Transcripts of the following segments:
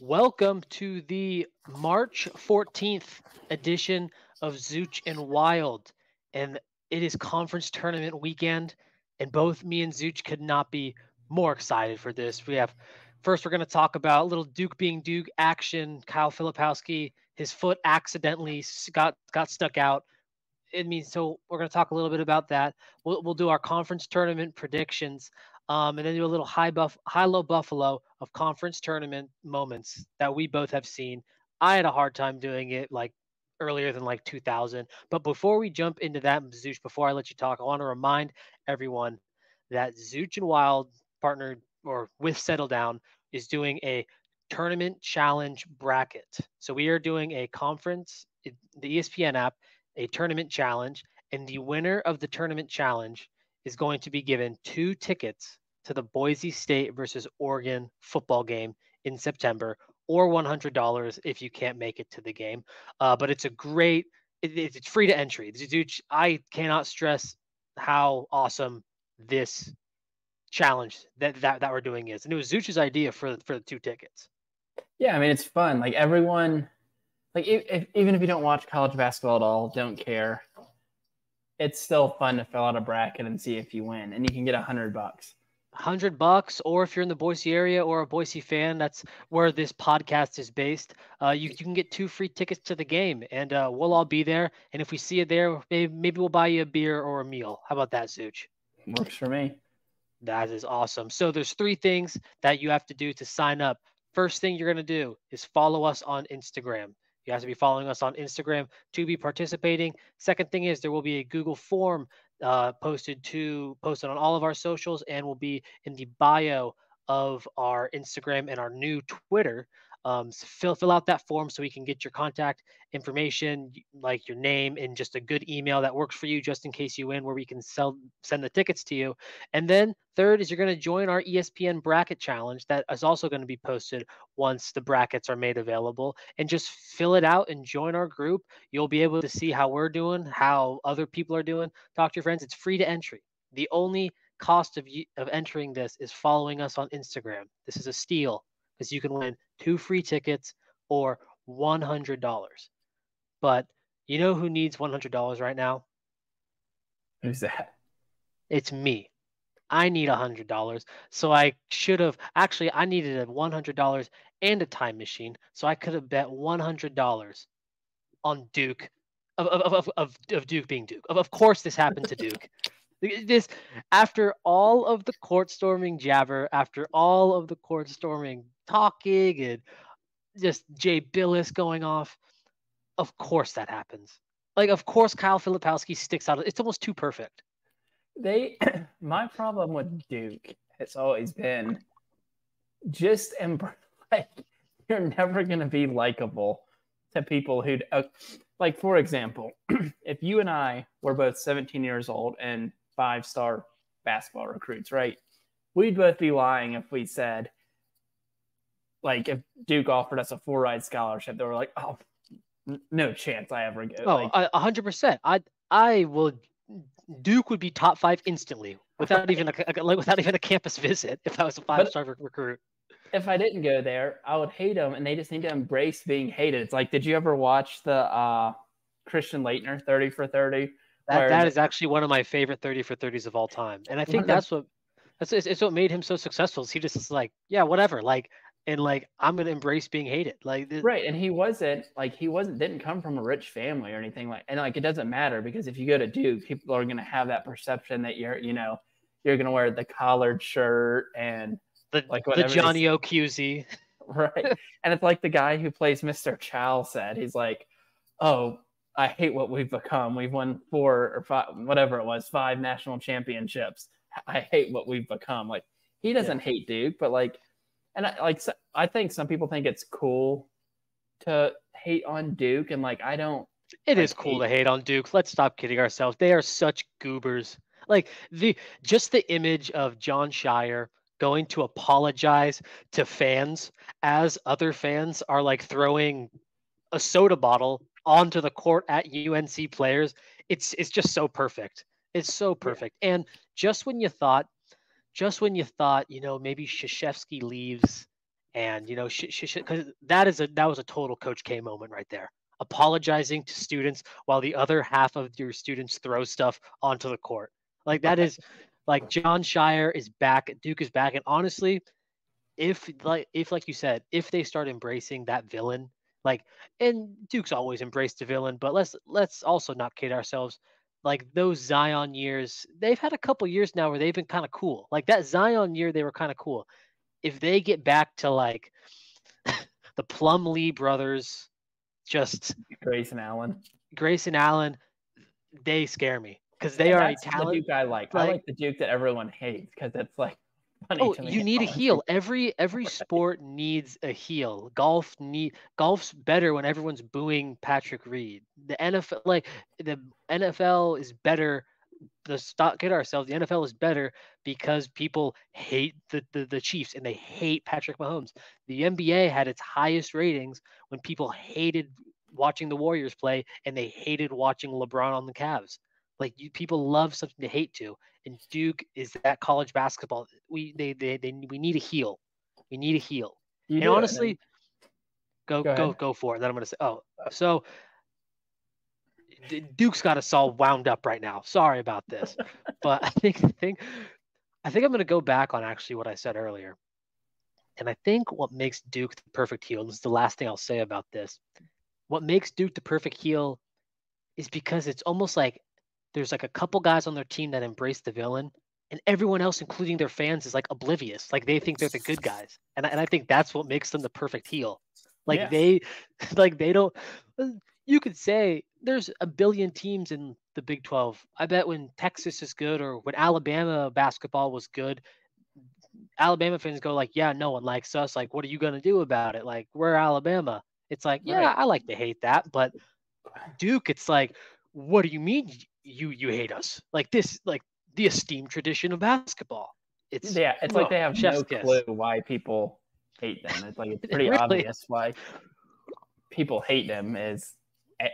Welcome to the March 14th edition of Zooch and Wilde. And it is conference tournament weekend, and both me and Zooch could not be more excited for this. First, we're going to talk about a little Duke being Duke action. Kyle Filipowski, his foot accidentally got stuck out. So we're going to talk a little bit about that. We'll do our conference tournament predictions, and then do a little high-low Buffalo of conference tournament moments that we both have seen. I had a hard time doing it earlier than 2000. But before we jump into that, Zooch, before I let you talk, I want to remind everyone that Zooch and Wilde partnered or with Settle Down is doing a tournament challenge bracket. So we are doing a conference, the ESPN app, a tournament challenge, and the winner of the tournament challenge is going to be given 2 tickets to the Boise State versus Oregon football game in September, or $100 if you can't make it to the game. But it's it's free to entry. I cannot stress how awesome this challenge that we're doing is. And it was Zooch's idea for the 2 tickets. Yeah, I mean, it's fun. Like everyone, even if you don't watch college basketball at all, don't care, it's still fun to fill out a bracket and see if you win, and you can get $100. $100, or if you're in the Boise area or a Boise fan, that's where this podcast is based. You can get 2 free tickets to the game, and we'll all be there. And if we see you there, maybe we'll buy you a beer or a meal. How about that, Zooch? Works for me. That is awesome. So there's 3 things that you have to do to sign up. First thing you're going to do is follow us on Instagram. You have to be following us on Instagram to be participating. Second thing is there will be a Google form posted on all of our socials, and will be in the bio of our Instagram and our new Twitter. So fill out that form so we can get your contact information, like your name, and just a good email that works for you, just in case you win, where we can send the tickets to you. And then third is you're going to join our ESPN bracket challenge that is also going to be posted once the brackets are made available, and just fill it out and join our group. You'll be able to see how we're doing, how other people are doing. Talk to your friends. It's free to entry. The only cost of entering this is following us on Instagram. This is a steal, because you can win 2 free tickets or $100. But you know who needs $100 right now? Who's that? It's me. I need $100. So I needed $100 and a time machine. So I could have bet $100 on Duke, of Duke being Duke. Of course this happened to Duke. This, after all of the court storming jabber, after all of the court storming talking, and just Jay Billis going off, of course that happens. Of course Kyle Filipowski sticks out. It's almost too perfect. My problem with Duke has always been just you're never going to be likable to people who, for example, if you and I were both 17 years old and 5-star basketball recruits, right? We'd both be lying if we said, if Duke offered us a 4-ride scholarship, they were like, oh, no chance I ever go. 100%. Duke would be top 5 instantly without even a campus visit if I was a 5-star recruit. If I didn't go there, I would hate them, and they just need to embrace being hated. It's like, did you ever watch the Christian Laettner 30 for 30? That is actually one of my favorite 30 for 30s of all time. And I think it's what made him so successful. Is he just is like, yeah, whatever. I'm going to embrace being hated. Right. And he didn't come from a rich family or anything it doesn't matter, because if you go to Duke, people are going to have that perception that you're going to wear the collared shirt and the Johnny O'Cusey. Right. And it's like the guy who plays Mr. Chow said, he's like, oh, I hate what we've become. We've won 4 or 5, whatever it was, 5 national championships. I hate what we've become. He doesn't hate Duke, but I think some people think it's cool to hate on Duke, and I don't. It is cool to hate on Duke. Let's stop kidding ourselves. They are such goobers. The image of John Shire going to apologize to fans as other fans are throwing a soda bottle onto the court at UNC players. It's just so perfect. It's so perfect. Yeah. And just when you thought, maybe Krzyzewski leaves And because that was a total Coach K moment right there. Apologizing to students while the other half of your students throw stuff onto the court. Like that is like John Shire is back, Duke is back, and honestly, if like you said, if they start embracing that villain, like, and Duke's always embraced the villain, but let's also not kid ourselves. Like those Zion years, they've had a couple years now where they've been kind of cool. Like that Zion year, they were kind of cool. If they get back to like the Plumlee brothers, just Grayson Allen, they scare me because they are a talent. The Duke I like. I like the Duke that everyone hates because it's like funny to me. You need a heel. Every sport needs a heel. Golf's better when everyone's booing Patrick Reed. The NFL is better. Let's not kid ourselves. The NFL is better because people hate the Chiefs and they hate Patrick Mahomes. The NBA had its highest ratings when people hated watching the Warriors play and they hated watching LeBron on the Cavs. Like people love something to hate to, and Duke is that college basketball. We need a heel. We need a heel. And honestly, go for it. Then I'm gonna say, so Duke's got us all wound up right now. Sorry about this, but I think I'm gonna go back on actually what I said earlier, and I think what makes Duke the perfect heel. And this is the last thing I'll say about this. What makes Duke the perfect heel is because it's almost like there's like a couple guys on their team that embrace the villain, and everyone else, including their fans, is like oblivious. Like they think they're the good guys, and I think that's what makes them the perfect heel. Like they don't. You could say there's a billion teams in the Big 12. I bet when Texas is good or when Alabama basketball was good, Alabama fans go like, yeah, no one likes us. Like, what are you gonna do about it? Like, we're Alabama. It's like, yeah, right. I like to hate that, but Duke, it's like, what do you mean you hate us? Like this, like the esteemed tradition of basketball. It's like they have no clue why people hate them. It's like it's pretty obvious why people hate them. Is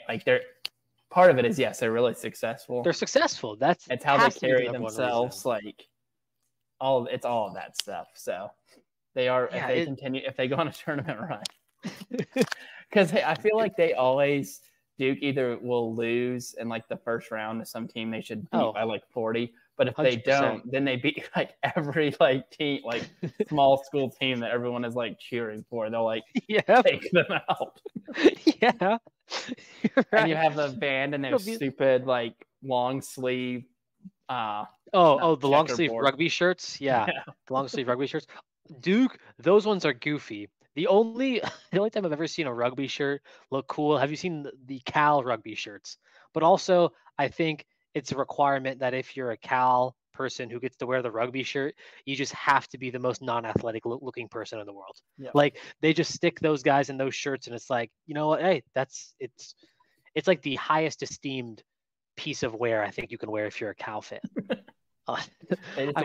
like they're part of it is they're really successful. They're successful. It's how they carry themselves. Like it's all of that stuff. So they are if they go on a tournament run. Because I feel like they always Duke either will lose in like the first round to some team they should beat by like 40, but if 100%. They don't, then they beat like every like team, like small school team that everyone is like cheering for. They'll like take them out. Yeah, right. And you have the band and their stupid like long sleeve. The long sleeve rugby shirts. Yeah, the long sleeve rugby shirts. Duke, those ones are goofy. The only time I've ever seen a rugby shirt look cool, have you seen the Cal rugby shirts? But also, I think it's a requirement that if you're a Cal person who gets to wear the rugby shirt, you just have to be the most non-athletic looking person in the world. Yep. Like they just stick those guys in those shirts, and it's like, you know what? Hey, it's like the highest esteemed piece of wear I think you can wear if you're a Cal fan. I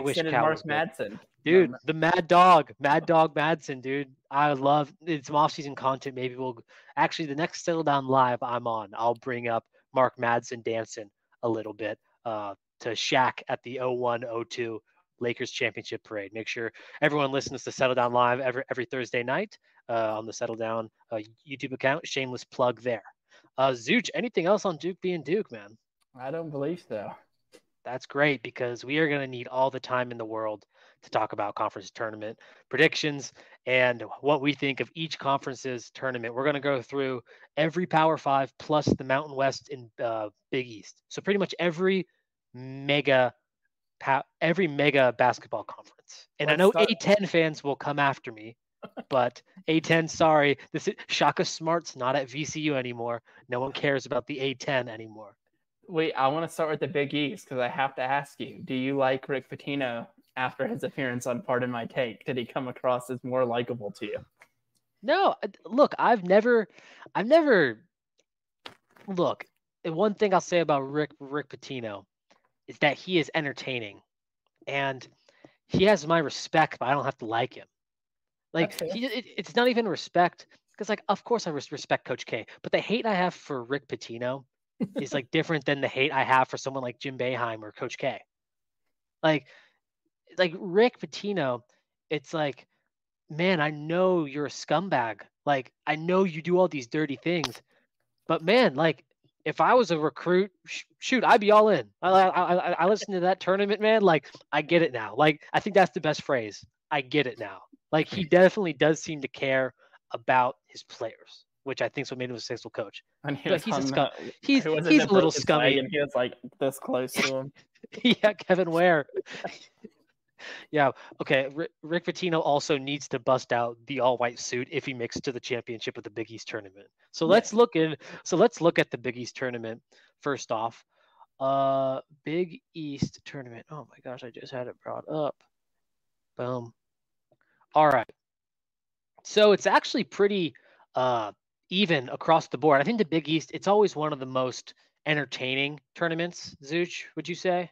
wish Cal Mark Madsen. Dude, the Mad Dog Madsen, dude. I love it's some off-season content. Maybe we'll actually the next Settle Down Live I'm on, I'll bring up Mark Madsen dancing a little bit to Shaq at the 01-02 Lakers championship parade. Make sure everyone listens to Settle Down Live every Thursday night on the Settle Down YouTube account. Shameless plug there. Zooch, anything else on Duke being Duke, man? I don't believe so. That's great because we are going to need all the time in the world to talk about conference tournament predictions and what we think of each conference's tournament. We're going to go through every Power 5 plus the Mountain West and Big East. So pretty much every mega basketball conference. And I know A10 fans will come after me, but A10, sorry, Shaka Smart's not at VCU anymore. No one cares about the A10 anymore. Wait, I want to start with the Big East because I have to ask you, do you like Rick Pitino after his appearance on Pardon My Take? Did he come across as more likable to you? No, look, I've never look, one thing I'll say about Rick Pitino is that he is entertaining and he has my respect, but I don't have to like him. Like it's not even respect because like, of course I respect Coach K, but the hate I have for Rick Pitino is like different than the hate I have for someone like Jim Boeheim or Coach K. Like Rick Pitino, it's like man, I know you're a scumbag. Like, I know you do all these dirty things, but man, like, if I was a recruit, shoot, I'd be all in. I listened to that tournament, man. Like, I get it now. Like, I think that's the best phrase. I get it now. Like, he definitely does seem to care about his players, which I think is what made him a successful coach. And he But was he's a on scum. the, He's who was it he's that a little broke his leg scummy. and he was like this close to him. Yeah, Kevin Ware. Yeah. Okay. Rick Pitino also needs to bust out the all-white suit if he makes it to the championship of the Big East tournament. So let's look at the Big East tournament first off. Big East tournament. Oh my gosh, I just had it brought up. Boom. All right. So it's actually pretty even across the board. I think the Big East, it's always one of the most entertaining tournaments. Zooch, would you say?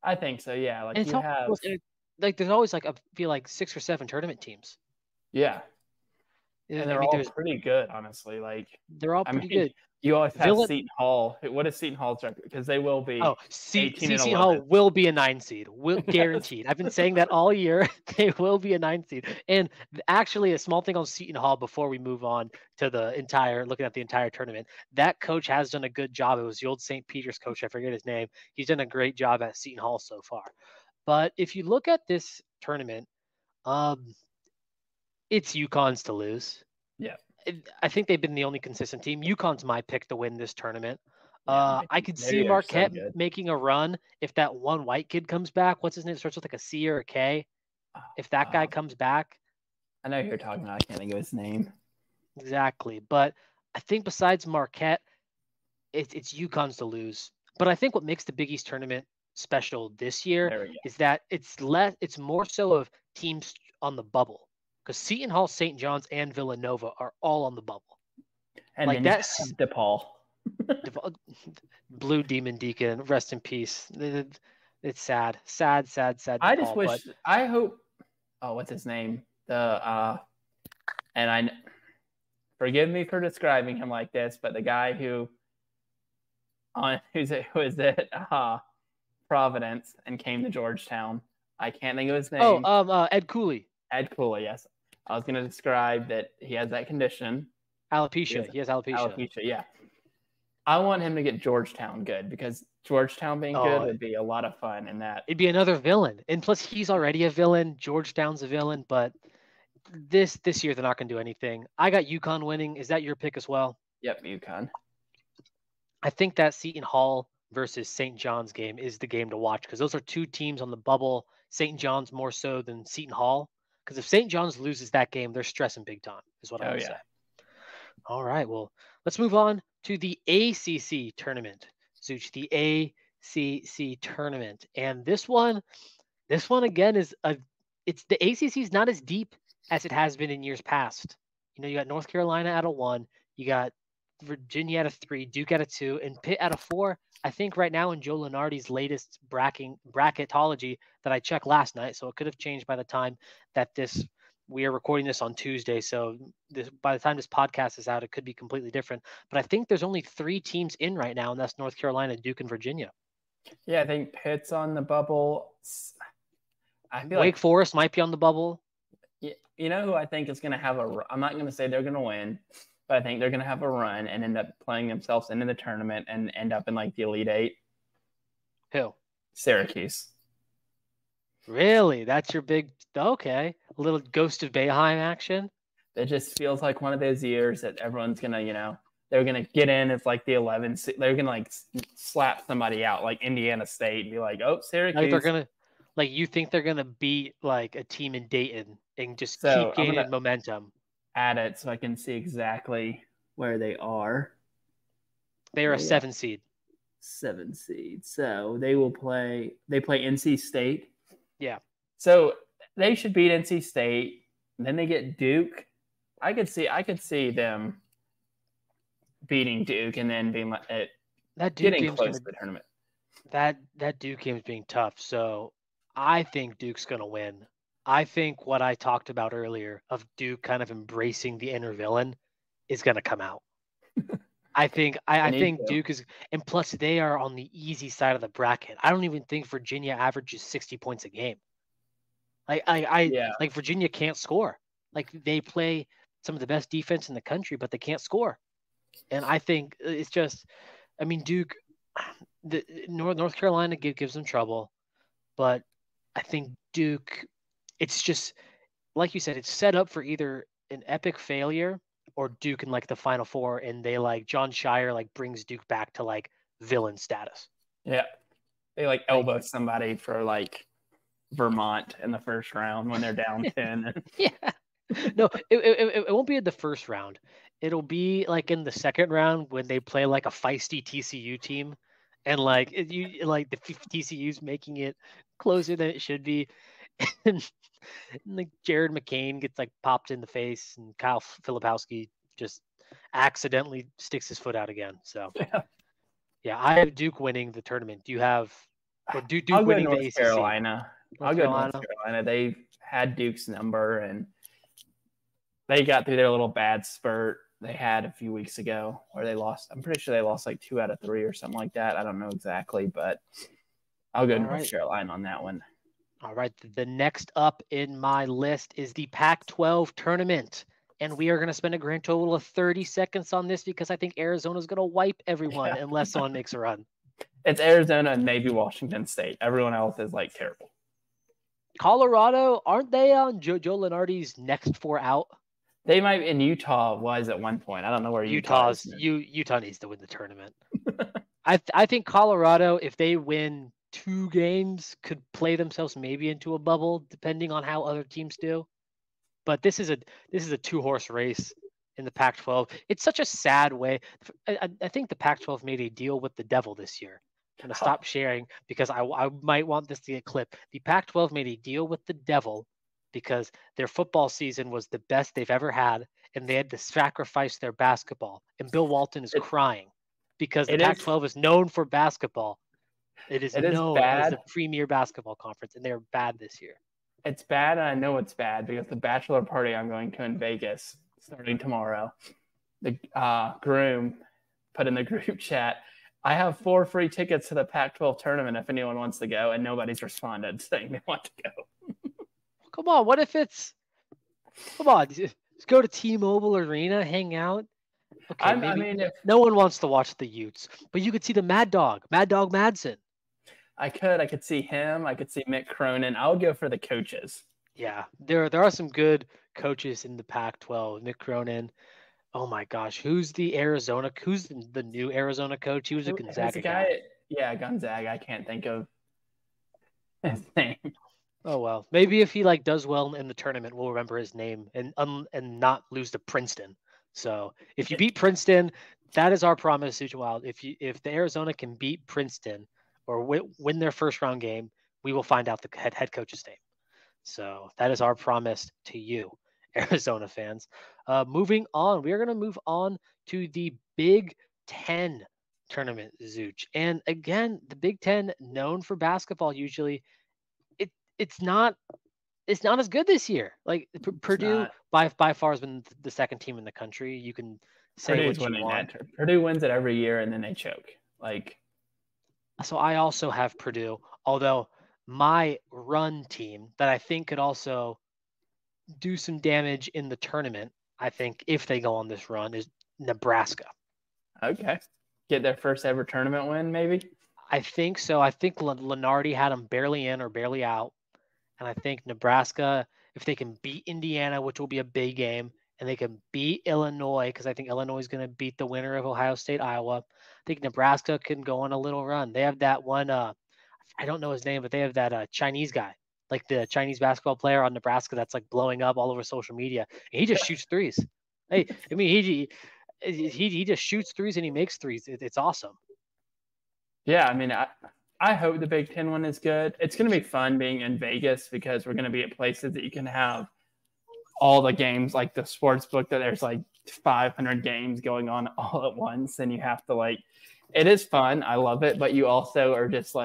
I think so. Yeah, like And you have, like there's always like I feel like 6 or 7 tournament teams. yeah, and they're all there's pretty good, honestly. Like they're all pretty good. You always have Villa- Seton Hall. What is Seton Hall's record? Because they will be. Seton Hall will be a 9 seed. Will guaranteed. I've been saying that all year. They will be a 9 seed. And actually, a small thing on Seton Hall before we move on to looking at the entire tournament. That coach has done a good job. It was the old St. Peter's coach. I forget his name. He's done a great job at Seton Hall so far. But if you look at this tournament, it's UConn's to lose. Yeah. I think they've been the only consistent team. UConn's my pick to win this tournament. Yeah, I could see Marquette making a run if that one white kid comes back. What's his name? It starts with like a C or a K. If that guy comes back. I know who you're talking about. I can't think of his name. Exactly. But I think besides Marquette, it's UConn's to lose. But I think what makes the Big East tournament special this year is that it's more so of teams on the bubble. Because Seton Hall, St. John's, and Villanova are all on the bubble. And like that's DePaul. Blue Demon Deacon, rest in peace. It's sad. I just wish. I hope. Oh, what's his name? And I. Forgive me for describing him like this, but the guy who is at Providence and came to Georgetown. I can't think of his name. Ed Cooley. Ed Cooley, yes. I was going to describe that he has that condition. Alopecia. He has alopecia. Alopecia, yeah. I want him to get Georgetown good because Georgetown being good would be a lot of fun in that. It'd be another villain. And plus, he's already a villain. Georgetown's a villain. But this year, they're not going to do anything. I got UConn winning. Is that your pick as well? Yep, UConn. I think that Seton Hall versus St. John's game is the game to watch because those are two teams on the bubble. St. John's more so than Seton Hall. Because if St. John's loses that game, they're stressing big time, is what I would say. All right, well, let's move on to the ACC tournament. Zooch, the ACC tournament. And this one again the ACC is not as deep as it has been in years past. You got North Carolina out of 1, you got Virginia out of 3, Duke out of 2, and Pitt out of 4. I think right now in Joe Lunardi's latest bracketology that I checked last night, so it could have changed by the time that we are recording this on Tuesday. So by the time this podcast is out, it could be completely different. But I think there's only 3 teams in right now, and that's North Carolina, Duke, and Virginia. Yeah, I think Pitt's on the bubble. I feel Wake Forest might be on the bubble. You know who I think is going to have I'm not going to say they're going to win, but I think they're going to have a run and end up playing themselves into the tournament and end up in like the Elite 8. Who? Syracuse. Really? That's your big – okay. A little Ghost of Bayheim action? It just feels like one of those years that everyone's going to, they're going to get in as like the 11th. They're going to like slap somebody out like Indiana State and be like, oh, Syracuse. Like they're going to – like you think they're going to beat like a team in Dayton and just keep gaining momentum. Add it so I can see exactly where they are. They are a 7 seed. 7 seed. So they play NC State. Yeah. So they should beat NC State. And then they get Duke. I could see them beating Duke and then being like getting close to the tournament. That Duke game is being tough. So I think Duke's going to win. I think what I talked about earlier of Duke kind of embracing the inner villain is going to come out. I think Duke is, and plus they are on the easy side of the bracket. I don't even think Virginia averages 60 points a game. Like Virginia can't score. Like they play some of the best defense in the country, but they can't score. And I think it's just, I mean, Duke, North Carolina gives them trouble, but I think Duke, it's just like you said, it's set up for either an epic failure or Duke in like the Final Four, and they like John Shire like brings Duke back to like villain status. Yeah, they like elbow somebody for like Vermont in the first round when they're down 10. Yeah, no, it won't be in the first round. It'll be like in the second round when they play like a feisty TCU team, and like like the TCU's making it closer than it should be, and like Jared McCain gets like popped in the face, and Kyle Filipowski just accidentally sticks his foot out again. So yeah, I have Duke winning the tournament. Do you have or Duke winning the ACC? Carolina. I'll go North Carolina. They had Duke's number, and they got through their little bad spurt they had a few weeks ago where they lost. I'm pretty sure they lost like 2 out of 3 or something like that. I don't know exactly, but I'll go North Carolina on that one. All right. The next up in my list is the Pac-12 tournament. And we are going to spend a grand total of 30 seconds on this because I think Arizona is going to wipe everyone unless someone makes a run. It's Arizona and maybe Washington State. Everyone else is like terrible. Colorado, aren't they on Joe Lunardi's next 4 out? They might, in Utah was at one point. I don't know where Utah is. Utah needs to win the tournament. I think Colorado, if they win 2 games, could play themselves maybe into a bubble, depending on how other teams do. But this is a 2-horse race in the Pac-12. It's such a sad way. I think the Pac-12 made a deal with the devil this year. I'm going to stop sharing because I might want this to get clipped. The Pac-12 made a deal with the devil because their football season was the best they've ever had, and they had to sacrifice their basketball. And Bill Walton is crying because the Pac-12 is known for basketball. It is known as the premier basketball conference, and they're bad this year. It's bad, and I know it's bad because the bachelor party I'm going to in Vegas starting tomorrow, the groom put in the group chat, I have 4 free tickets to the Pac-12 tournament if anyone wants to go, and nobody's responded saying they want to go. Come on, what if it's – come on, just go to T-Mobile Arena, hang out. Okay, no one wants to watch the Utes, but you could see the Mad Dog Madsen. I could see him. I could see Mick Cronin. I would go for the coaches. Yeah, there are some good coaches in the Pac-12. Mick Cronin. Oh my gosh, who's the new Arizona coach? He was a Gonzaga guy. Yeah, Gonzaga. I can't think of his name. Oh well, maybe if he like does well in the tournament, we'll remember his name and not lose to Princeton. So if you beat Princeton, that is our promise, Zooch and Wilde. If the Arizona can beat Princeton or win their first round game, we will find out the head coach's name. So that is our promise to you, Arizona fans. Moving on, we are going to move on to the Big Ten tournament, Zooch. And again, the Big Ten, known for basketball usually, it's not as good this year. Like Purdue by far has been the second team in the country. You can say Purdue's what you want. Purdue wins it every year and then they choke. So I also have Purdue, although my run team that I think could also do some damage in the tournament, I think if they go on this run, is Nebraska. Okay. Get their first ever tournament win, maybe? I think so. I think Lunardi had them barely in or barely out. And I think Nebraska, if they can beat Indiana, which will be a big game, and they can beat Illinois, because I think Illinois is going to beat the winner of Ohio State, Iowa. I think Nebraska can go on a little run. They have that one, I don't know his name, but they have that Chinese guy, like the Chinese basketball player on Nebraska that's like blowing up all over social media. And he just shoots threes. Hey, I mean, he just shoots threes and he makes threes. It's awesome. Yeah, I mean, I hope the Big Ten one is good. It's going to be fun being in Vegas because we're going to be at places that you can have all the games, like the sports book that there's like 500 games going on all at once. And you have to it is fun. I love it. But you also are just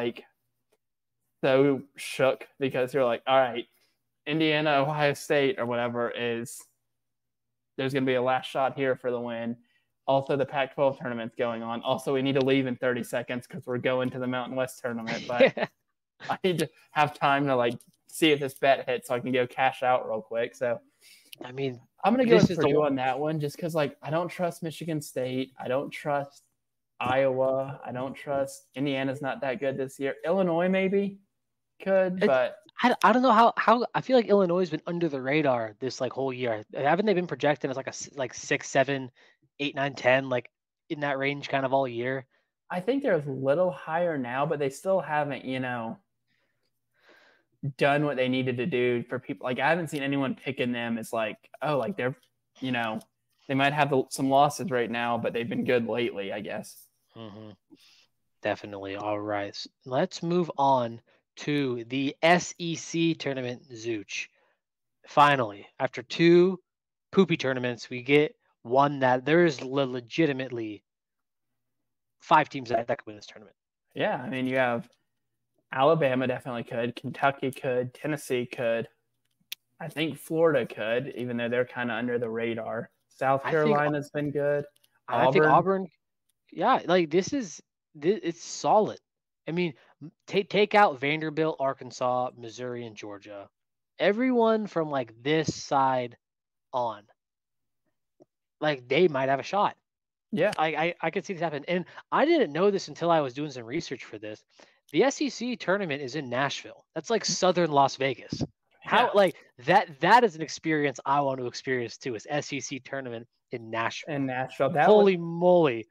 so shook because you're like, all right, Indiana, Ohio State or whatever there's going to be a last shot here for the win. Also, the Pac-12 tournament's going on. Also, we need to leave in 30 seconds because we're going to the Mountain West tournament. But I need to have time to see if this bet hits so I can go cash out real quick. So I mean, I'm going to go this with is Purdue on that one just because, like, I don't trust Michigan State. I don't trust Iowa. I don't trust Indiana's not that good this year. Illinois maybe could, but I don't know how I feel like Illinois has been under the radar this like whole year. Haven't they been projected as like 6, 7, 8, 9, 10, like in that range kind of all year? I think they're a little higher now, but they still haven't, done what they needed to do for people. Like, I haven't seen anyone picking them as like, oh, like they're, they might have some losses right now, but they've been good lately, I guess. Mm-hmm. Definitely. All right. Let's move on to the SEC tournament, Zooch. Finally, after 2 poopy tournaments, we get one that there is legitimately 5 teams that could win this tournament. Yeah, I mean, you have Alabama definitely could, Kentucky could, Tennessee could. I think Florida could, even though they're kind of under the radar. South Carolina's been good. I think Auburn, yeah, like it's solid. I mean, take out Vanderbilt, Arkansas, Missouri, and Georgia. Everyone from like this side on, like they might have a shot. Yeah, I could see this happen, and I didn't know this until I was doing some research for this. The SEC tournament is in Nashville. That's like southern Las Vegas. How like that is an experience I want to experience too. Is SEC tournament in Nashville? In Nashville, Holy moly,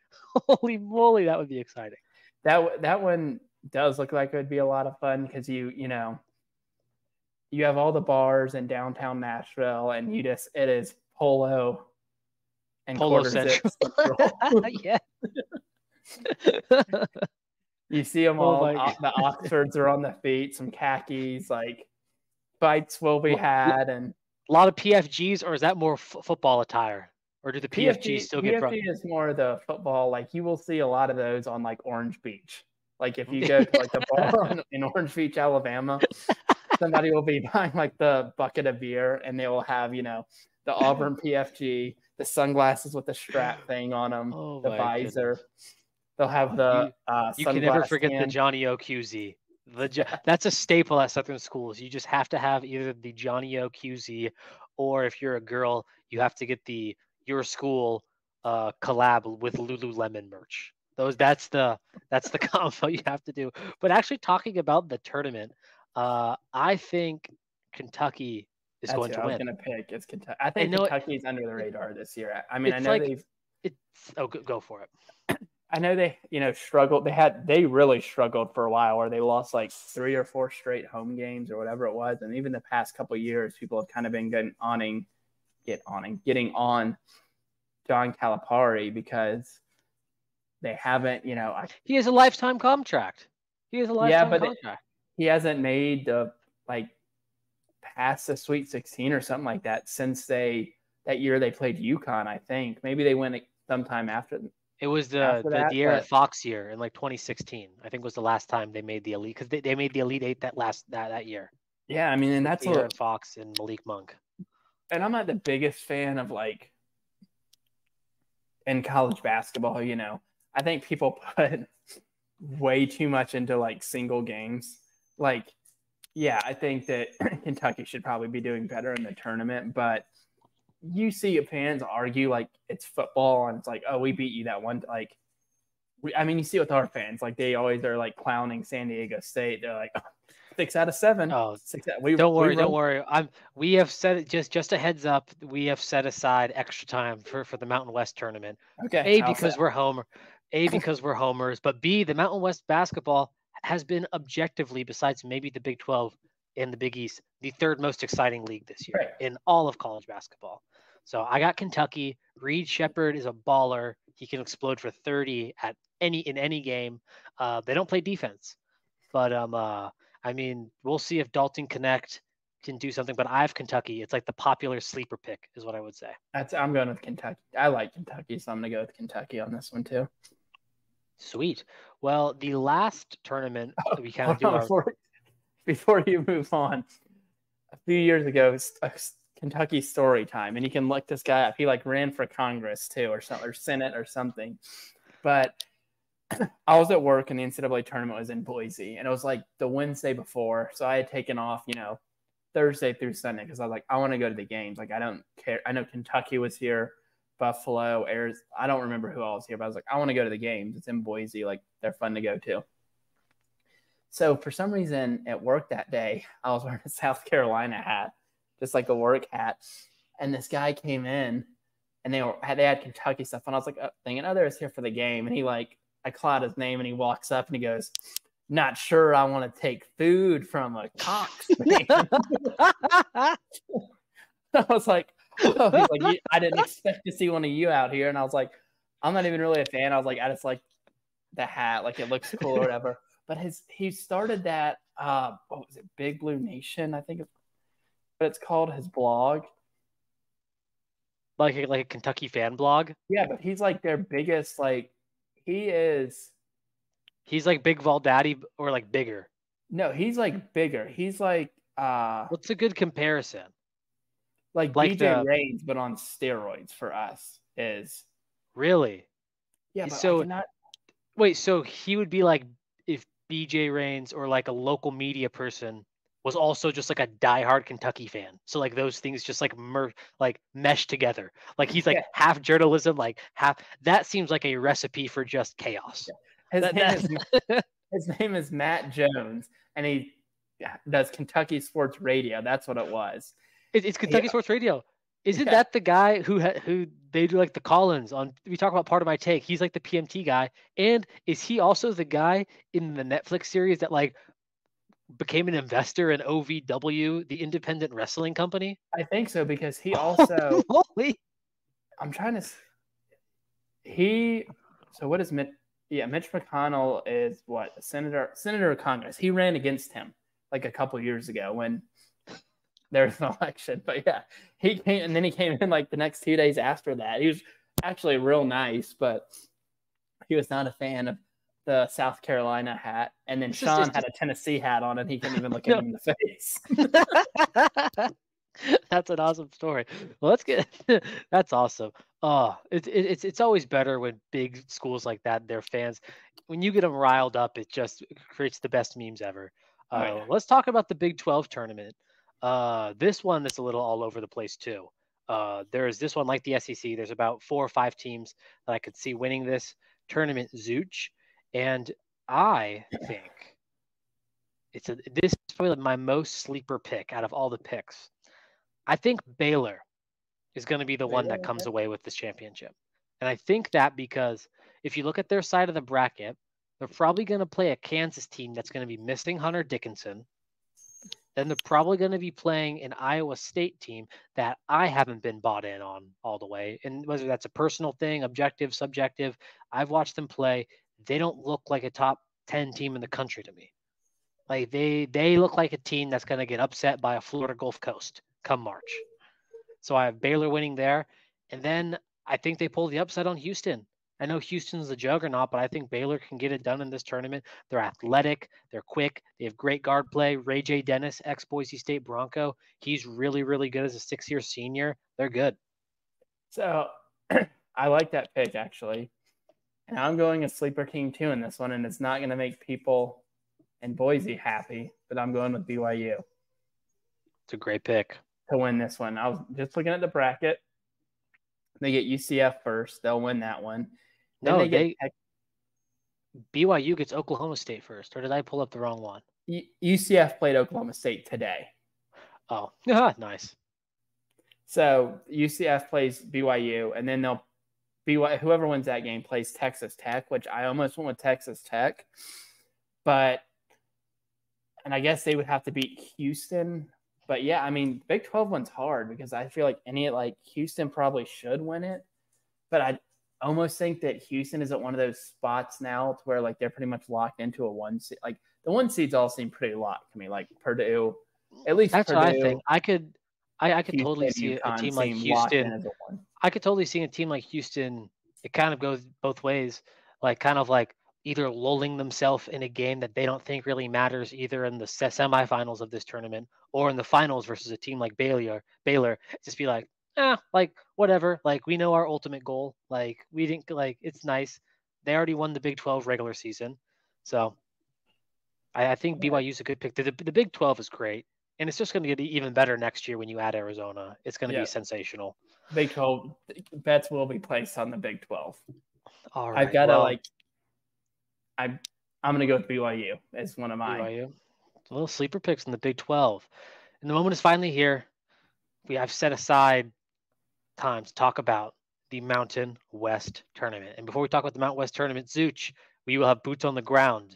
that would be exciting. That one does look like it would be a lot of fun because you have all the bars in downtown Nashville, and it is Polo and Polo Central. Yeah. You see them all. The Oxfords are on the feet, some khakis, like fights will be had, and a lot of PFGs, or is that more football attire? Or do the PFGs still get brought? PFG is more the football. Like you will see a lot of those on like Orange Beach. Like if you go to like the bar in Orange Beach, Alabama, somebody will be buying like the bucket of beer, and they will have the Auburn PFG, the sunglasses with the strap thing on them, the visor. Goodness. They'll have the you can never forget the Johnny O QZ. That's a staple at Southern schools. You just have to have either the Johnny O QZ, or if you're a girl, you have to get your school collab with Lululemon merch. That's the combo you have to do. But actually, talking about the tournament, I think Kentucky is going to win. I was going to pick. It's Kentucky. I think Kentucky's under the radar this year. I mean, I know go for it. I know they, struggled. They really struggled for a while where they lost like 3 or 4 straight home games or whatever it was. And even the past couple of years, people have kind of been getting on John Calipari because they haven't, he has a lifetime contract. Contract. He hasn't made past the Sweet 16 or something like that since that year they played UConn, I think. Maybe they went sometime after. It was the De'Aaron Fox year in like 2016. I think was the last time they made the Elite, because they made the Elite 8 that year. Yeah, I mean, and that's De'Aaron Fox and Malik Monk. And I'm not the biggest fan of in college basketball. I think people put way too much into single games. I think that Kentucky should probably be doing better in the tournament, but you see fans argue it's football and it's oh, we beat you that one. You see with our fans, they always are clowning San Diego State. They're 6 out of 7. Oh, don't worry. We have set it just a heads up. We have set aside extra time for the Mountain West tournament. Okay. Because we're homers, but B, the Mountain West basketball has been objectively, besides maybe the Big 12 and the Big East, the 3rd most exciting league this year in all of college basketball. So I got Kentucky. Reed Shepherd is a baller. He can explode for 30 in any game. They don't play defense, but we'll see if Dalton Connect can do something. But I have Kentucky. It's the popular sleeper pick, is what I would say. I'm going with Kentucky. I like Kentucky, so I'm going to go with Kentucky on this one too. Sweet. Well, the last tournament we kind of do before you move on, a few years ago, Kentucky story time, and you can look this guy up. He ran for Congress too, or Senate or something. But I was at work, and the NCAA tournament was in Boise, and it was the Wednesday before, so I had taken off, Thursday through Sunday because I was like, I want to go to the games. Like, I don't care. I know Kentucky was here, Buffalo, Arizona. I don't remember who else was here, but I was like, I want to go to the games. It's in Boise. Like, they're fun to go to. So for some reason at work that day, I was wearing a South Carolina hat, just like a work hat. And this guy came in and they had Kentucky stuff. And I was like, thinking, they're just here for the game. And I called his name and he walks up and he goes, not sure I want to take food from a Cox fan. I was like, oh, he's like, I didn't expect to see one of you out here. And I was like, I'm not even really a fan. I was like, I just like the hat. Like, it looks cool or whatever. But he started that, what was it, Big Blue Nation, I think it's called, his blog. Like a Kentucky fan blog? Yeah, but he's like their biggest, like, he's like Big Vol Daddy or like bigger? No, he's like bigger. He's like what's a good comparison? Like BJ Reigns, but on steroids for us is. Really? Yeah, but so wait, so he would be like if BJ Reigns or like a local media person was also just like a diehard Kentucky fan. So like those things just like mesh together. Like he's like half journalism, like half. That seems like a recipe for just chaos. Yeah. His name is Matt Jones, and he does Kentucky Sports Radio. That's what it was. It's Kentucky Sports Radio. Isn't that the guy who they do like the call-ins on? We talk about Part of My Take. He's like the PMT guy, and is he also the guy in the Netflix series that like became an investor in OVW, the independent wrestling company? I think so, because he also. I'm trying to. So what is Mitch? Yeah, Mitch McConnell is what, a senator of Congress. He ran against him like a couple years ago when there was an election. But yeah, he came, and then he came in like the next 2 days after that. He was actually real nice, but he was not a fan of the South Carolina hat. And then Sean had a Tennessee hat on, and he couldn't even look him in the face. That's an awesome story. Well, that's awesome. Oh, it's always better when big schools like that, their fans, when you get them riled up, it just creates the best memes ever. Let's talk about the Big 12 tournament. This one is a little all over the place too. There's this one like the SEC. There's about 4 or 5 teams that I could see winning this tournament, Zooch, and I think this is probably my most sleeper pick out of all the picks. I think Baylor is going to be the one that comes away with this championship. And I think that because if you look at their side of the bracket, they're probably going to play a Kansas team that's going to be missing Hunter Dickinson. Then they're probably going to be playing an Iowa State team that I haven't been bought in on all the way. And whether that's a personal thing, objective, subjective, I've watched them play. They don't look like a top 10 team in the country to me. Like they look like a team that's going to get upset by a Florida Gulf Coast come March. So I have Baylor winning there. And then I think they pull the upset on Houston. I know Houston's the juggernaut, but I think Baylor can get it done in this tournament. They're athletic. They're quick. They have great guard play. Ray J. Dennis, ex-Boise State Bronco. He's really, really good as a 6-year senior. They're good. So I like that pick, actually. And I'm going a sleeper team, too, in this one. And it's not going to make people in Boise happy, but I'm going with BYU. It's a great pick to win this one. I was just looking at the bracket. They get UCF first. They'll win that one. Then BYU gets Oklahoma State first, or did I pull up the wrong one? UCF played Oklahoma State today. Oh, nice. So UCF plays BYU, and then whoever wins that game plays Texas Tech, which I almost went with Texas Tech. And I guess they would have to beat Houston. But yeah, I mean, Big 12 one's hard because I feel like Houston probably should win it. But I almost think that Houston is at one of those spots now to where like they're pretty much locked into a 1 seed. Like the 1 seeds all seem pretty locked to me. Like Purdue, at least that's Purdue, what I think. I could totally see a team like Houston. I could totally see a team like Houston. It kind of goes both ways. Like kind of like either lulling themselves in a game that they don't think really matters, either in the semifinals of this tournament or in the finals versus a team like Baylor. Just be like, like whatever. Like we know our ultimate goal. Like we didn't like it's nice. They already won the Big 12 regular season, so I think BYU's a good pick. The Big 12 is great. And it's just going to get even better next year when you add Arizona. It's going to be sensational. Big 12 bets will be placed on the Big 12. All right. I've got to I'm going to go with BYU as one of mine. BYU. A little sleeper picks in the Big 12. And the moment is finally here. I've set aside time to talk about the Mountain West Tournament. And before we talk about the Mountain West Tournament, Zooch, we will have boots on the ground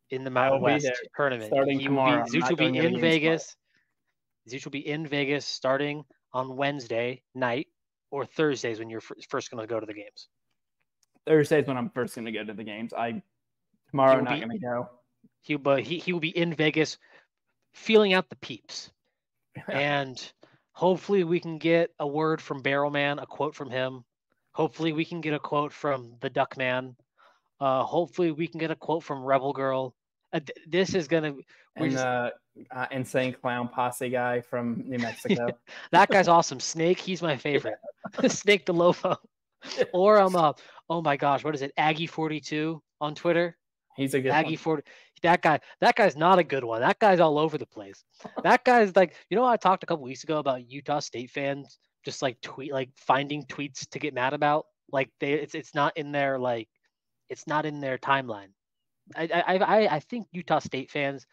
in the Mountain West Tournament. Starting tomorrow. Zooch will be in Vegas. Zooch will be in Vegas starting on Wednesday night or Thursdays when you're first going to go to the games. Thursdays when I'm first going to go to the games. Tomorrow I'm not going to go. He will be in Vegas feeling out the peeps. And hopefully we can get a word from Barrelman, a quote from him. Hopefully we can get a quote from the Duckman. Hopefully we can get a quote from Rebel Girl. This is going to... And insane clown posse guy from New Mexico. That guy's awesome. Snake, he's my favorite. Snake the Lobo. Or oh my gosh, what is it? Aggie42 on Twitter. He's a good Aggie40. That guy's not a good one. That guy's all over the place. That guy's like, I talked a couple weeks ago about Utah State fans just finding tweets to get mad about. Like it's not in their it's not in their timeline. I think Utah State fans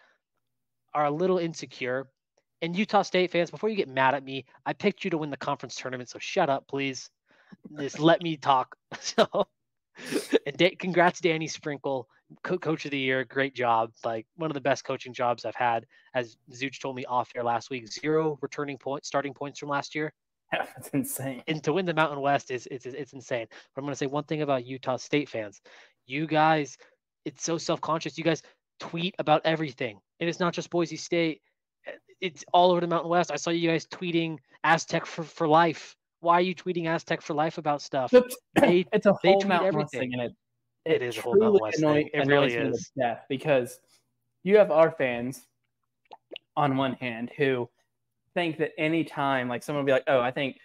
are a little insecure. And Utah State fans, before you get mad at me, I picked you to win the conference tournament, so shut up, please. Just let me talk. And congrats, Danny Sprinkle, Coach of the Year. Great job. One of the best coaching jobs I've had. As Zooch told me off air last week, 0 starting points from last year. Yeah, that's insane. And to win the Mountain West it's insane. But I'm going to say one thing about Utah State fans. You guys, it's so self-conscious. You guys tweet about everything. And it's not just Boise State. It's all over the Mountain West. I saw you guys tweeting Aztec for life. Why are you tweeting Aztec for life about stuff? It's a whole Mountain West thing, and it is a whole Mountain West thing. It really is. Yeah, because you have our fans on one hand who think that any time, someone will be like, "Oh, I think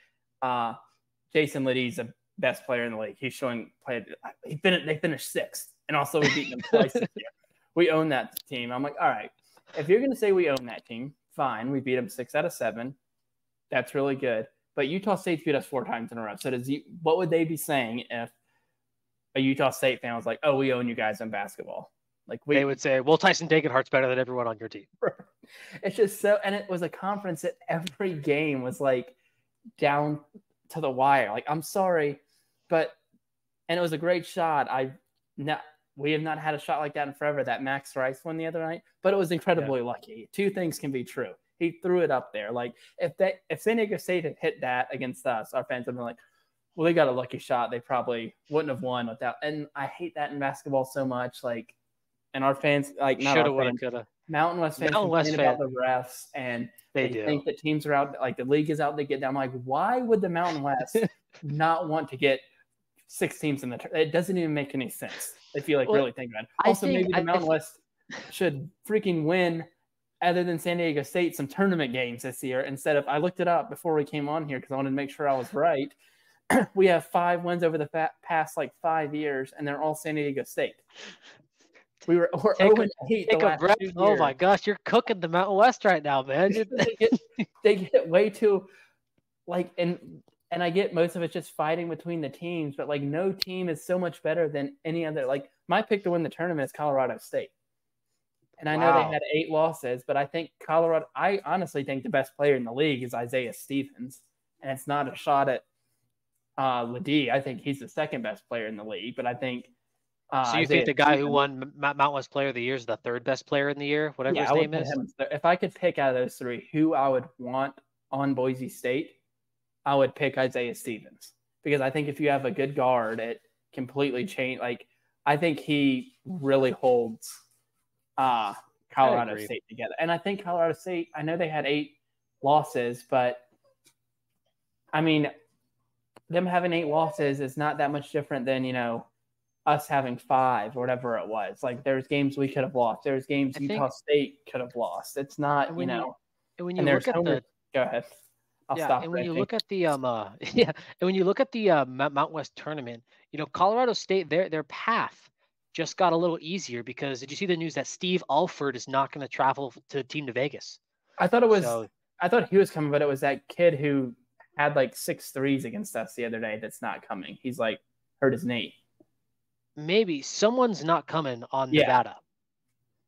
Jason Liddy's the best player in the league. He's they finished 6th, and also we beat them twice this year. We own that team." I'm like, all right, if you're going to say we own that team, fine. We beat them 6 out of 7. That's really good. But Utah State beat us 4 times in a row. So what would they be saying if a Utah State fan was like, "Oh, we own you guys in basketball"? They would say, "Well, Tyson Dagenhart's better than everyone on your team." It's just so, and it was a conference that every game was down to the wire. I'm sorry, and it was a great shot. We have not had a shot like that in forever. That Max Rice one the other night, but it was incredibly lucky. 2 things can be true. He threw it up there. If San Diego State had hit that against us, our fans would have been like, "Well, they got a lucky shot. They probably wouldn't have won without." And I hate that in basketball so much. And our fans shoulda, woulda, coulda. Mountain West fans complain about the refs, and they think that teams are out. The league is out to get them. Why would the Mountain West not want to get 6 teams in the tournament? It doesn't even make any sense if you really think about it. Also, maybe the Mountain West should freaking win, other than San Diego State, some tournament games this year. Instead of, I looked it up before we came on here because I wanted to make sure I was right. We have 5 wins over the past 5 years, and they're all San Diego State. We're 0-8. Take a breath. Oh my gosh, you're cooking the Mountain West right now, man. they get way too and I get most of it's just fighting between the teams, but no team is so much better than any other. My pick to win the tournament is Colorado State. And I know they had 8 losses, but I think I honestly think the best player in the league is Isaiah Stevens. And it's not a shot at Ledee. I think he's the second best player in the league, but I think so you think the guy who won Mountain West Player of the Year is the 3rd best player in the year, whatever his name is? If I could pick out of those 3 who I would want on Boise State, I would pick Isaiah Stevens. Because I think if you have a good guard, it completely changed. I think he really holds Colorado State together. And I think Colorado State, I know they had 8 losses, but them having 8 losses is not that much different than, us having 5 or whatever it was. There's games we could have lost. There's games Utah State could have lost. It's not, and when you look at the go ahead. I'll stop. And when you look at the and when you look at the Mountain West tournament, Colorado State, their path just got a little easier because did you see the news that Steve Alford is not going to travel to Team to Vegas? I thought So he was coming, but it was that kid who had like 6 threes against us the other day that's not coming. He's like hurt his knee. maybe someone's not coming on Yeah. Nevada.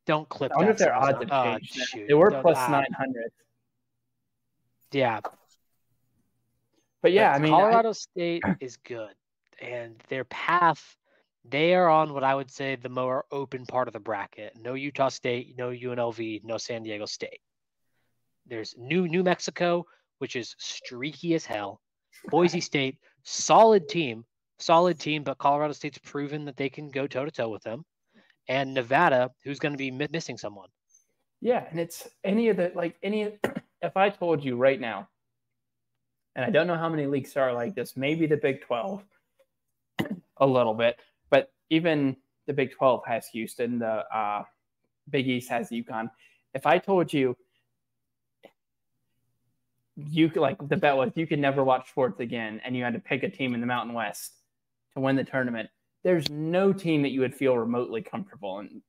Don't clip I wonder that. if their Someone's odds not. have Oh, changed. shoot. They were plus 900. Yeah. But yeah, But I mean, Colorado State is good, and their path, they are on what I would say the more open part of the bracket. No Utah State, no UNLV, no San Diego State. There's New Mexico, which is streaky as hell. Boise State, solid team, but Colorado State's proven that they can go toe to toe with them. And Nevada, who's going to be missing someone. Yeah, and it's if I told you right now, and I don't know how many leagues are like this, maybe the Big 12 a little bit, but even the Big 12 has Houston, the Big East has UConn. If I told you the bet was you could never watch sports again and you had to pick a team in the Mountain West to win the tournament, there's no team that you would feel remotely comfortable in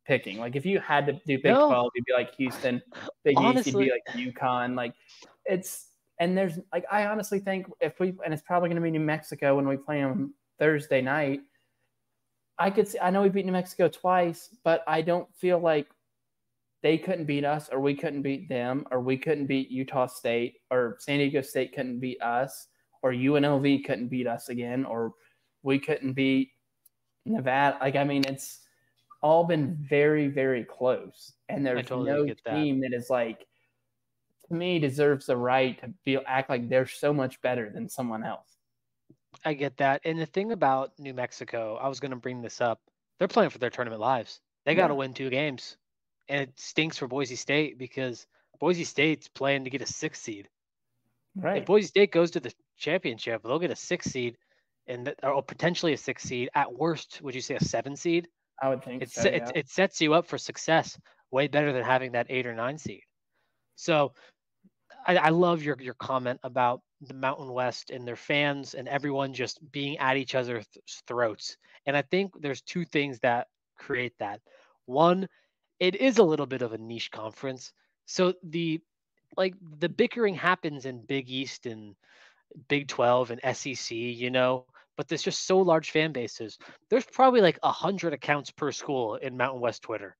picking. Like if you had to do Big 12, you'd be like Houston. Big East, you'd be like UConn. Like there's like I honestly think and it's probably going to be New Mexico when we play them Thursday night. I know we beat New Mexico twice, but I don't feel like they couldn't beat us, or we couldn't beat them, or we couldn't beat Utah State, or San Diego State couldn't beat us, or UNLV couldn't beat us again, or we couldn't beat Nevada. Like, I mean, it's all been very, very close. And there's no team that is like, to me, deserves the right to act like they're so much better than someone else. I get that. And the thing about New Mexico, I was going to bring this up. They're playing for their tournament lives. They got to win 2 games. And it stinks for Boise State because Boise State's playing to get a 6th seed. Right. If Boise State goes to the championship, they'll get a 6th seed or potentially a 6th seed. At worst, would you say a 7 seed? I would think It sets you up for success way better than having that 8 or 9 seed. So I love your comment about the Mountain West and their fans and everyone just being at each other's throats. And I think there's 2 things that create that. One, it is a little bit of a niche conference. So the bickering happens in Big East and Big 12 and SEC, but there's just so large fan bases. There's probably like 100 accounts per school in Mountain West Twitter.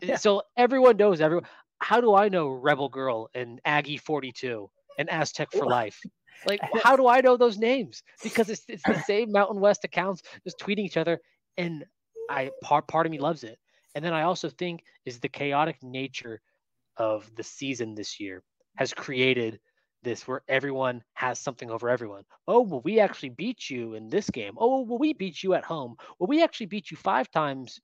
Yeah. So everyone knows everyone. How do I know Rebel Girl and Aggie 42 and Aztec for Life? Like, how do I know those names? Because it's the same Mountain West accounts just tweeting each other, and part of me loves it. And then I also think is the chaotic nature of the season this year has created this where everyone has something over everyone. Oh, well, we actually beat you in this game. Oh, well, we beat you at home. Well, we actually beat you 5 times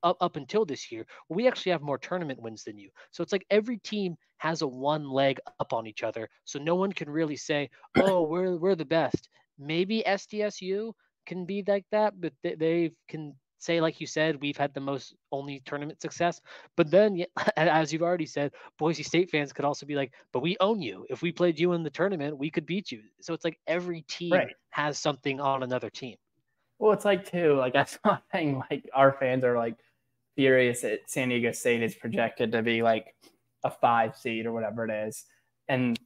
up until this year. Well, we actually have more tournament wins than you. So it's like every team has a one leg up on each other. So no one can really say, oh, we're the best. Maybe SDSU can be like that, but they can say, like you said, we've had the most only tournament success. But then, as you've already said, Boise State fans could also be like, but we own you. If we played you in the tournament, we could beat you. So it's like every team has something on another team. Well, it's like, too, like I saw a thing, like our fans are like furious that San Diego State is projected to be like a 5 seed or whatever it is. And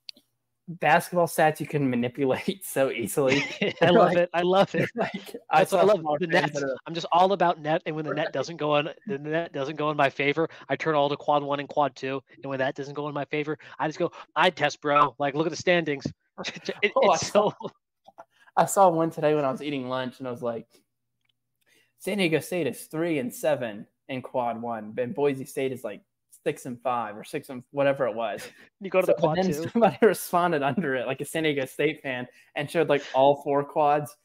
basketball stats you can manipulate so easily. I love it. I love it. I love the net. I'm just all about net, and when the net doesn't go in my favor, I turn all to quad 1 and quad 2. And when that doesn't go in my favor, I just go, I test, bro. Like, look at the standings. I saw one today when I was eating lunch, and I was like, San Diego State is 3-7 in quad 1, and Boise State is like 6-5 or 6 and whatever it was. You go to the quad 2. Somebody responded under it, like a San Diego State fan, and showed like all 4 quads.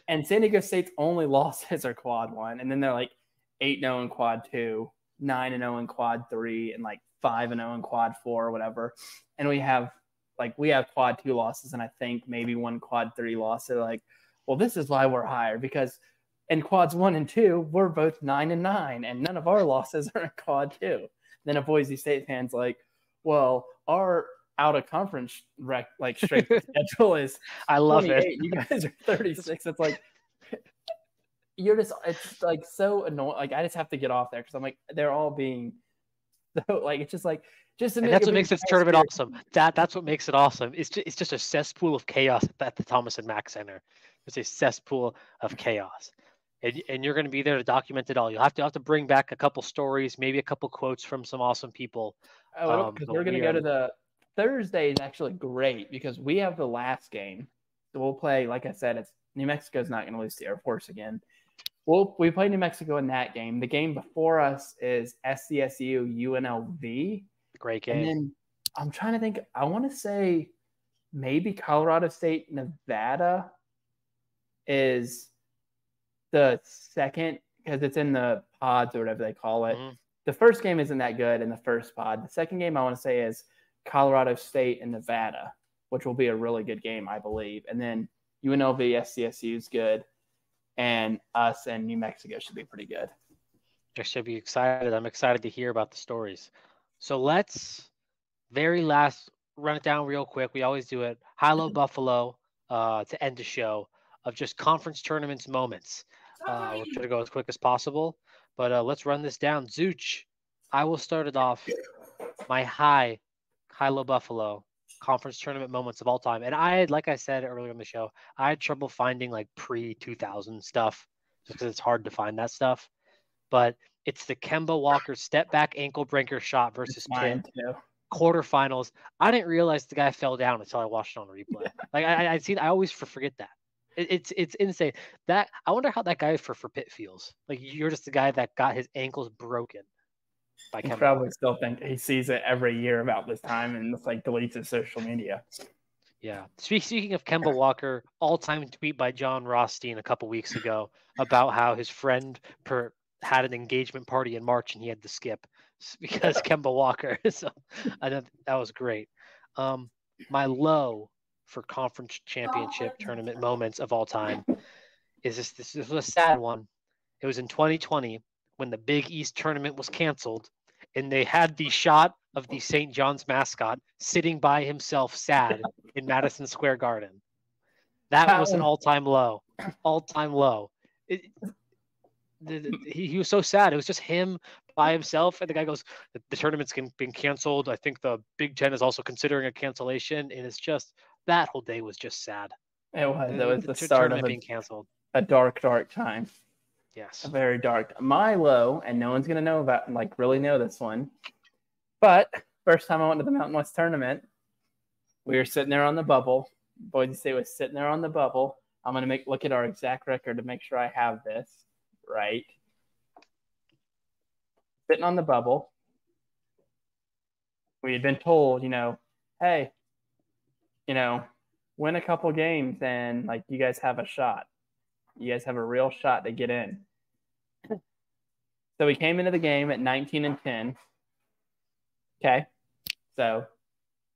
And San Diego State's only losses are quad 1, and then they're like 8-0 in quad 2, 9-0 in quad 3, and like 5-0 in quad 4 or whatever. And we have quad 2 losses, and I think maybe 1 quad 3 loss. They're like, well, this is why we're higher, because in quads 1 and 2, we're both 9-9, and none of our losses are in quad 2. Then a Boise State fan's like, well, our out of conference strength schedule is I love 28. it. You guys are 36. It's like it's like so annoying. Like I just have to get off there because I'm like, they're all being So like it's just to and make that's a what big makes this mess tournament here. awesome. That's what makes it awesome. It's just a cesspool of chaos at the Thomas and Mack Center. It's a cesspool of chaos, and you're going to be there to document it all. You'll have to bring back a couple stories, maybe a couple quotes from some awesome people. Because we're going to go to the Thursday is actually great because we have the last game. So we'll play, like I said, it's New Mexico's not going to lose to Air Force again. We play New Mexico in that game. The game before us is SDSU UNLV. Great game. And then I'm trying to think. I want to say maybe Colorado State, Nevada is the second because it's in the pods or whatever they call it. Mm-hmm. The first game isn't that good in the first pod. The second game I want to say is Colorado State and Nevada, which will be a really good game, I believe. And then UNLV, SDSU is good. And us and New Mexico should be pretty good. I should be excited. I'm excited to hear about the stories. So let's very last run it down real quick. We always do it. High-low Buffalo to end the show of just conference tournaments moments. We're trying to go as quick as possible, but let's run this down. Zooch, I will start it off. My high-low Buffalo conference tournament moments of all time. And like I said earlier in the show, I had trouble finding like pre-2000 stuff just because it's hard to find that stuff. But it's the Kemba Walker step back ankle breaker shot versus Pitt quarterfinals. I didn't realize the guy fell down until I watched it on replay. Like I always forget that. It's insane. That I wonder how that guy for Pitt feels. Like you're just the guy that got his ankles broken. He probably still think he sees it every year about this time and it's like deletes his social media. Yeah. Speaking of Kemba Walker, all-time tweet by John Rothstein a couple weeks ago about how his friend had an engagement party in March and he had to skip because Kemba Walker. So I know that was great. My low for conference championship tournament moments of all time is this was a sad one. It was in 2020 when the Big East tournament was canceled and they had the shot of the St. John's mascot sitting by himself sad in Madison Square Garden. That was an all-time low. All-time low. He was so sad. It was just him by himself. And the guy goes, the tournament's been canceled. I think the Big Ten is also considering a cancellation. And it's just, that whole day was just sad. It was the start of being canceled. A dark time. Yes. A very dark. My low, and no one's going to know about, like, really know this one. But first time I went to the Mountain West tournament, we were sitting there on the bubble. Boise State was sitting there on the bubble. I'm going to look at our exact record to make sure I have this right. Sitting on the bubble. We had been told, hey, win a couple games and, like, you guys have a shot. You guys have a real shot to get in. So we came into the game at 19-10. Okay. So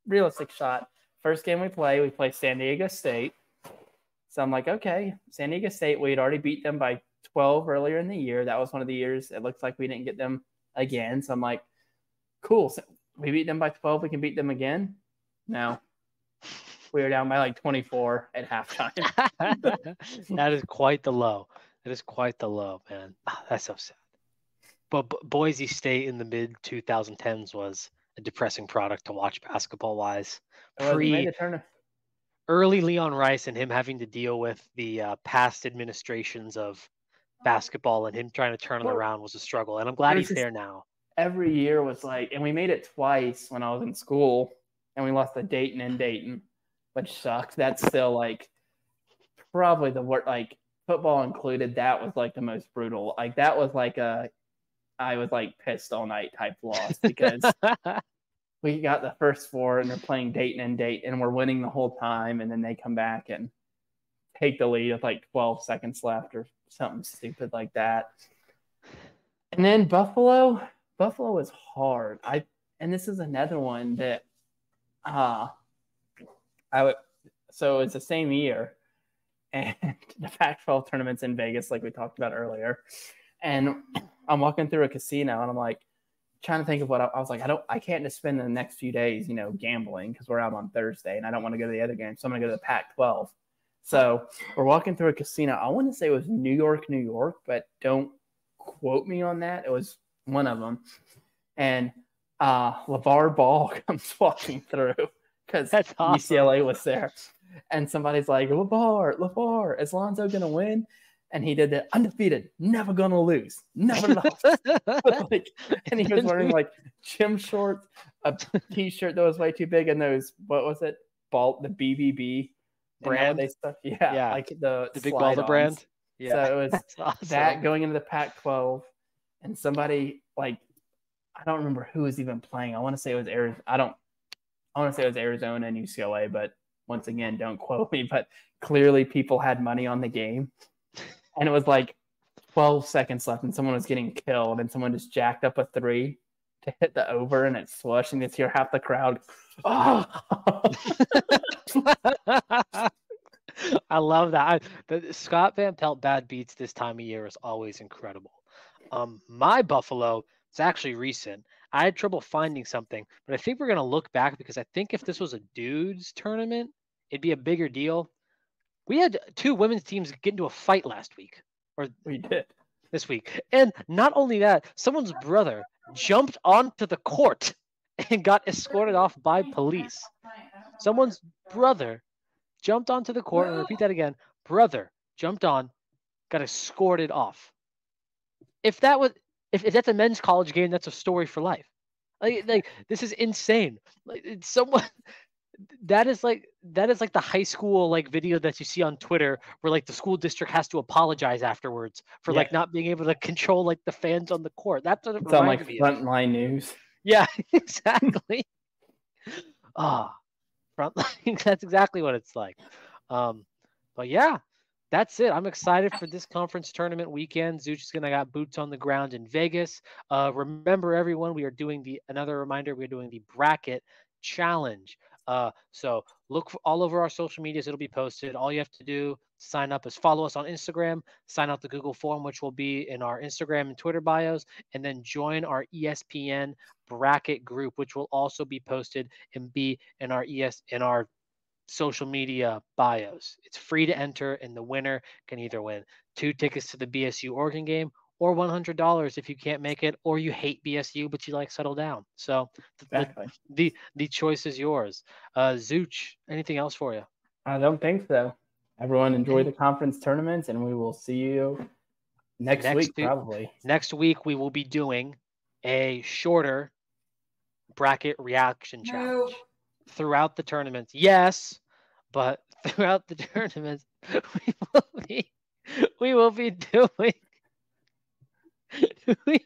realistic shot. First game we play San Diego State. So I'm like, okay, San Diego State, we had already beat them by 12 earlier in the year. That was one of the years it looks like we didn't get them again. So I'm like, cool. So we beat them by 12. We can beat them again. No. We were down by like 24 at halftime. That is quite the low. That is quite the low, man. Oh, that's so sad. But Boise State in the mid 2010s was a depressing product to watch basketball-wise. Early Leon Rice and him having to deal with the past administrations of basketball and him trying to turn them around was a struggle. And I'm glad he's there now. Every year was like, and we made it twice when I was in school, and we lost to Dayton and Dayton, which sucks. That's still like probably the worst, like football included. That was like the most brutal. Like that was like I was like pissed all night type loss because we got the first four and they're playing Dayton and we're winning the whole time. And then they come back and take the lead with like 12 seconds left or something stupid like that. And then Buffalo is hard. And this is another one that so it's the same year and the Pac-12 tournament's in Vegas, like we talked about earlier. And I'm walking through a casino and I'm like trying to think of what I was like, I can't just spend the next few days, gambling because we're out on Thursday and I don't want to go to the other game. So I'm going to go to the Pac-12. So we're walking through a casino. I want to say it was New York, but don't quote me on that. It was one of them. And LeVar Ball comes walking through because awesome. UCLA was there. And somebody's like, LeVar, is Lonzo going to win? And he did the undefeated, never going to lose, never lost. And he was wearing like gym shorts, a T-shirt that was way too big, and those, what was it? The BBB brand. Yeah, like the big baller brand. Yeah, so it was awesome. That going into the Pac-12, and somebody like, I don't remember who was even playing. I want to say it was Arizona. I want to say it was Arizona and UCLA, but once again, don't quote me. But clearly, people had money on the game, and it was like 12 seconds left, and someone was getting killed, and someone just jacked up a 3 to hit the over, and it swished, and you hear half the crowd. Oh! I love that. The Scott Van Pelt bad beats this time of year is always incredible. My Buffalo, it's actually recent. I had trouble finding something, but I think we're going to look back because I think if this was a dudes tournament, it'd be a bigger deal. We had 2 women's teams get into a fight last week. Or we did. This week. And not only that, someone's brother jumped onto the court and got escorted off by police. Someone's brother jumped onto the court, and repeat that again. Brother jumped on, got escorted off. If that's a men's college game, that's a story for life. Like this is insane. Like it's someone that is like the high school like video that you see on Twitter where like the school district has to apologize afterwards for like not being able to control like the fans on the court. That's what it reminds like me of. Frontline news. Yeah, exactly. Frontline. That's exactly what it's like. But yeah, that's it. I'm excited for this conference tournament weekend. Zooch is gonna got boots on the ground in Vegas. Remember, everyone, we are doing another reminder. We're doing the bracket challenge. So look all over our social medias. It'll be posted. All you have to do to sign up is follow us on Instagram, sign out the Google form, which will be in our Instagram and Twitter bios, and then join our ESPN bracket group, which will also be posted and be in our social media bios. It's free to enter, and the winner can either win 2 tickets to the BSU Oregon game or $100 if you can't make it, or you hate BSU but you like settle down. So the choice is yours. Zooch, anything else for you? I don't think so. Everyone enjoy the conference tournaments, and we will see you next week probably. Next week we will be doing a shorter bracket reaction challenge throughout the tournaments. Yes, but throughout the tournaments we will be doing we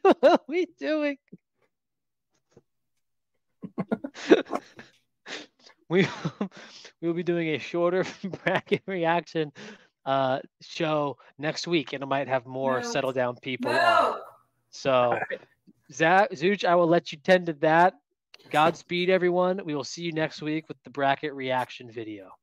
will be doing a shorter bracket reaction show next week, and it might have more settle down people on. So Zooch, I will let you tend to that. Godspeed, everyone. We will see you next week with the bracket reaction video.